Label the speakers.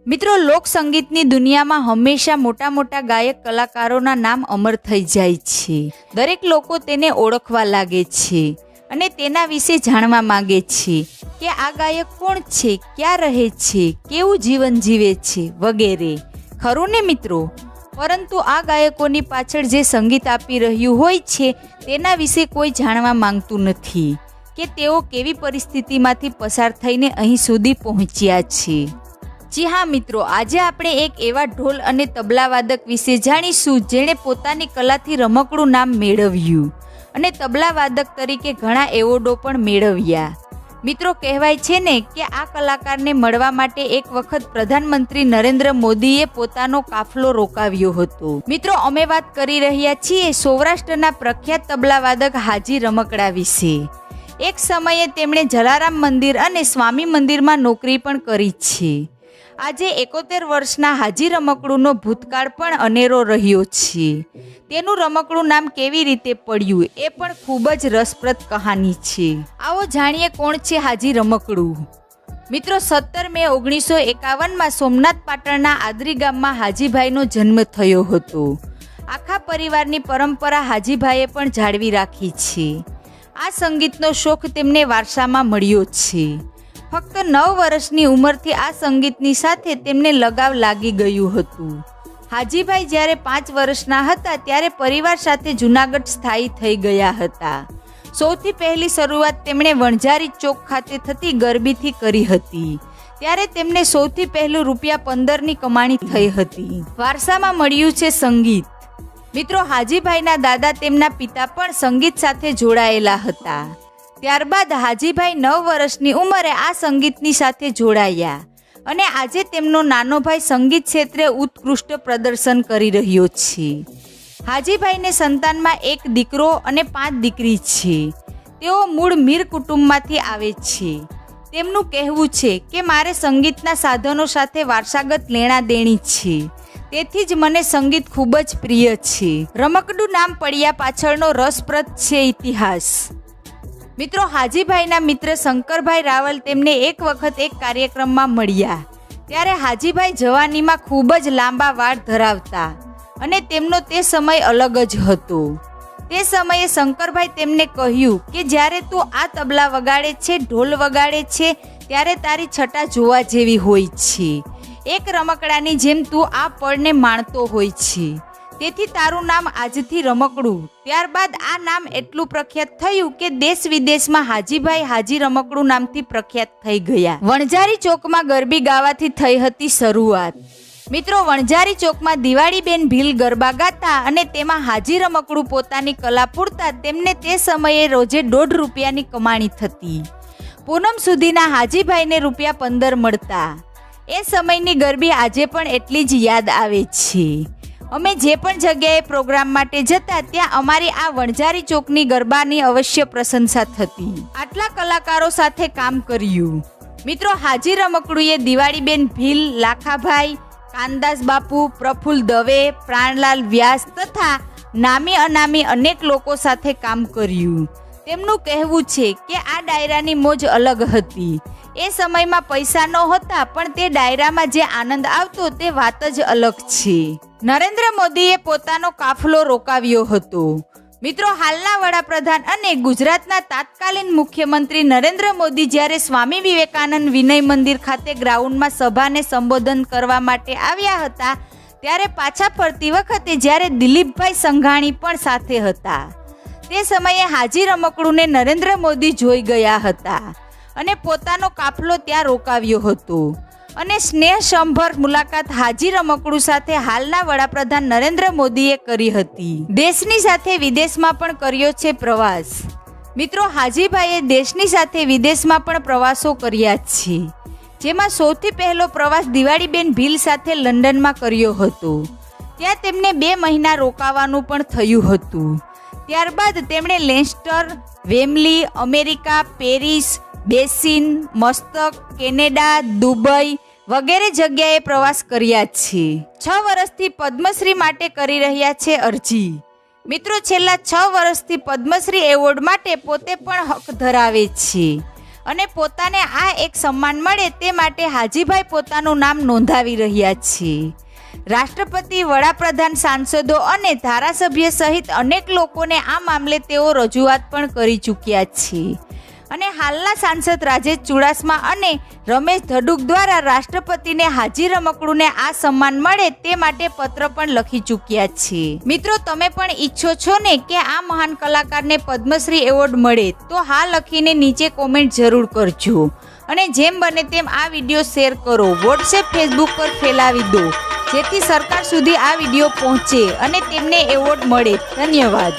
Speaker 1: મિત્રો, લોક સંગીતની દુનિયામાં હંમેશા મોટા મોટા ગાયક કલાકારોના નામ અમર થઈ જાય છે. દરેક લોકો તેને ઓળખવા લાગે છે અને તેના વિશે જાણવા માંગે છે કે આ ગાયક કોણ છે, ક્યાં રહે છે, કેવું જીવન જીવે છે વગેરે. ખરું ને મિત્રો? પરંતુ આ ગાયકોની પાછળ જે સંગીત આપી રહ્યું હોય છે તેના વિશે કોઈ જાણવા માંગતું નથી કે તેઓ કેવી પરિસ્થિતિમાંથી પસાર થઈને અહીં સુધી પહોંચ્યા છે. જી હા મિત્રો, આજે આપણે એક એવા ઢોલ અને તબલા વાદક વિશે જાણીશું જેણે પોતાની કલાથી રમકડું નામ મેળવ્યું અને તબલા વાદક તરીકે ઘણા એવોર્ડો પણ મેળવ્યા. મિત્રો, કહેવાય છે ને કે આ કલાકારને મળવા માટે એક વખત પ્રધાનમંત્રી નરેન્દ્ર મોદીએ પોતાનો કાફલો રોકાવ્યો હતો. મિત્રો, અમે વાત કરી રહ્યા છીએ સૌરાષ્ટ્રના પ્રખ્યાત તબલા વાદક હાજી રમકડા વિશે. એક સમયે તેમણે જલારામ મંદિર અને સ્વામી મંદિરમાં નોકરી પણ કરી છે. આજે 71 વર્ષના હાજી રમકડુંનો ભૂતકાળ પણ અનેરો રહ્યો છે. તેનું રમકડું નામ કેવી રીતે પડ્યું એ પણ ખૂબ જ રસપ્રદ કહાની છે. આવો જાણીએ કોણ છે હાજી રમકડું. મિત્રો, 17 મે 1951માં સોમનાથ પાટણના આદરી ગામમાં હાજીભાઈનો જન્મ થયો હતો. આખા પરિવારની પરંપરા હાજીભાઈએ પણ જાળવી રાખી છે. આ સંગીતનો શોખ તેમને વારસામાં મળ્યો છે. ફક્ત 9 વર્ષની ઉંમરથી આ સંગીતની સાથે તેમને લગાવ લાગી ગયું હતું. હાજીભાઈ જ્યારે 5 વર્ષના હતા ત્યારે પરિવાર સાથે જૂનાગઢ સ્થાયી થઈ ગયા હતા. સૌથી પહેલી શરૂઆત તેમણે વણઝારી ચોક ખાતે થતી ગરબીથી કરી હતી. ત્યારે તેમને સૌથી પહેલું ₹15ની કમાણી થઈ હતી. વારસામાં મળ્યું છે સંગીત. મિત્રો, હાજીભાઈના દાદા તેમના પિતા પણ સંગીત સાથે જોડાયેલા હતા. ત્યારબાદ હાજીભાઈ 9 વર્ષની ઉંમરે આ સંગીતની સાથે જોડાયા અને આજે તેમનો નાનો ભાઈ સંગીત ક્ષેત્રે ઉત્કૃષ્ટ પ્રદર્શન કરી રહ્યો છે. હાજીભાઈને સંતાનમાં એક દીકરો અને 5 દીકરી છે. તેઓ મૂળ મીર કુટુંબમાંથી આવે છે. તેમનું કહેવું છે કે મારે સંગીતના સાધનો સાથે વારસાગત લેણાદેણી છે, તેથી જ મને સંગીત ખૂબ જ પ્રિય છે. રમકડું નામ પડ્યા પાછળનો રસપ્રદ છે ઇતિહાસ. મિત્રો, હાજીભાઈના મિત્ર શંકરભાઈ રાવલ તેમને એક વખત એક કાર્યક્રમમાં મળ્યા. ત્યારે હાજીભાઈ જવાનીમાં ખૂબ જ લાંબા વાળ ધરાવતા અને તેમનો તે સમય અલગ જ હતો. તે સમયે શંકરભાઈ તેમને કહ્યું કે જ્યારે તું આ તબલા વગાડે છે, ઢોલ વગાડે છે, ત્યારે તારી છટા જોવા જેવી હોય છે. એક રમકડાની જેમ તું આ પળને માણતો હોય છે. તેથી તારું નામ આજથી રમકડું. ત્યારબાદ આ નામ એટલું પ્રખ્યાત થયું કે દેશ વિદેશમાં હાજીભાઈ હાજી રમકડું નામથી પ્રખ્યાત થઈ ગયા. વણઝારી ચોકમાં ગરબી ગાવાથી થઈ હતી શરૂઆત. મિત્રો, વણઝારી ચોકમાં દિવાળીબેન ભીલ ગરબા ગાતા અને તેમાં હાજી રમકડું પોતાની કલા પૂરતા તેમને તે સમયે રોજે ₹1.5ની કમાણી થતી. પૂનમ સુધીના હાજીભાઈને ₹15 મળતા. એ સમયની ગરબી આજે પણ એટલી જ યાદ આવે છે. અમે જે પણ જગ્યાએ પ્રોગ્રામ માટે જતા ત્યાં અમારી આ વણઝારી ચોકની ગરબાની અવશ્ય પ્રશંસા થતી. આટલા કલાકારો સાથે કામ કર્યું. મિત્રો, હાજી રમકડુએ દિવાળીબેન ભીલ, લાખાભાઈ, કાનદાસ બાપુ, પ્રફુલ્લ દવે, પ્રાણલાલ વ્યાસ તથા નામી અનામી અનેક લોકો સાથે કામ કર્યું. તેમનું કહેવું છે કે આ ડાયરાની મોજ અલગ હતી. એ સમયમાં પૈસા નહોતા, પણ તે ડાયરામાં જે આનંદ આવતો તે વાત જ અલગ છે. નરેન્દ્ર મોદીએ પોતાનો કાફલો રોકાવ્યો હતો. મિત્રો, હાલના વડાપ્રધાન અને ગુજરાતના તાત્કાલિન મુખ્યમંત્રી નરેન્દ્ર મોદી જ્યારે સ્વામી વિવેકાનંદ વિનય મંદિર ખાતે ગ્રાઉન્ડમાં સભાને સંબોધન કરવા માટે આવ્યા હતા ત્યારે પાછા ફરતી વખતે જ્યારે દિલીપભાઈ સંઘાણી પણ સાથે હતા. તે સમયે હાજી રમકડુંને નરેન્દ્ર મોદી જોઈ ગયા હતા અને પોતાનો કાફલો ત્યાં રોકાવ્યો હતો અને સ્નેહસંભર મુલાકાત હાજી રમકડું સાથે હાલના વડાપ્રધાન નરેન્દ્ર મોદીએ કરી હતી. દેશની સાથે વિદેશમાં પણ કર્યો છે પ્રવાસ. મિત્રો, હાજીભાઈએ દેશની સાથે વિદેશમાં પણ પ્રવાસો કર્યા છે. જેમાં સૌથી પહેલો પ્રવાસ દિવાળીબેન ભીલ સાથે લંડનમાં કર્યો હતો. ત્યાં તેમને 2 મહિના રોકાવાનું પણ થયું હતું. ત્યારબાદ તેમણે લેસ્ટર, વેમલી, અમેરિકા, પેરિસ, બેસિન, મસ્તક, કેનેડા, દુબઈ વગેરે જગ્યાએ પ્રવાસ કર્યા છે. 6 વર્ષથી પદ્મશ્રી માટે કરી રહ્યા છે અરજી. મિત્રો, છેલ્લા 6 વર્ષથી પદ્મશ્રી એવોર્ડ માટે પોતે પણ હક ધરાવે છે. અને પોતાને આ એક સન્માન મળે તે માટે હાજીભાઈ પોતાનું નામ નોંધાવી રહ્યા છે. રાષ્ટ્રપતિ, વડાપ્રધાન, સાંસદો અને ધારાસભ્ય સહિત અનેક લોકોને આ મામલે તેઓ રજૂઆત પણ કરી ચૂક્યા છે અને હાલના સાંસદ રાજેશ ચુડાસમા અને રમેશ ધડુક દ્વારા રાષ્ટ્રપતિને હાજી રમકડુંને આ સન્માન મળે તે માટે પત્ર પણ લખી ચૂક્યા છે. મિત્રો, તમે પણ ઈચ્છો છો ને કે આ મહાન કલાકારને પદ્મશ્રી એવોર્ડ મળે? તો હા લખીને નીચે કોમેન્ટ જરૂર કરજો અને જેમ બને તેમ આ વિડીયો શેર કરો, વોટ્સએપ, ફેસબુક પર ફેલાવી દો જેથી સરકાર સુધી આ વિડીયો પહોંચે અને તેમને એવોર્ડ મળે. ધન્યવાદ.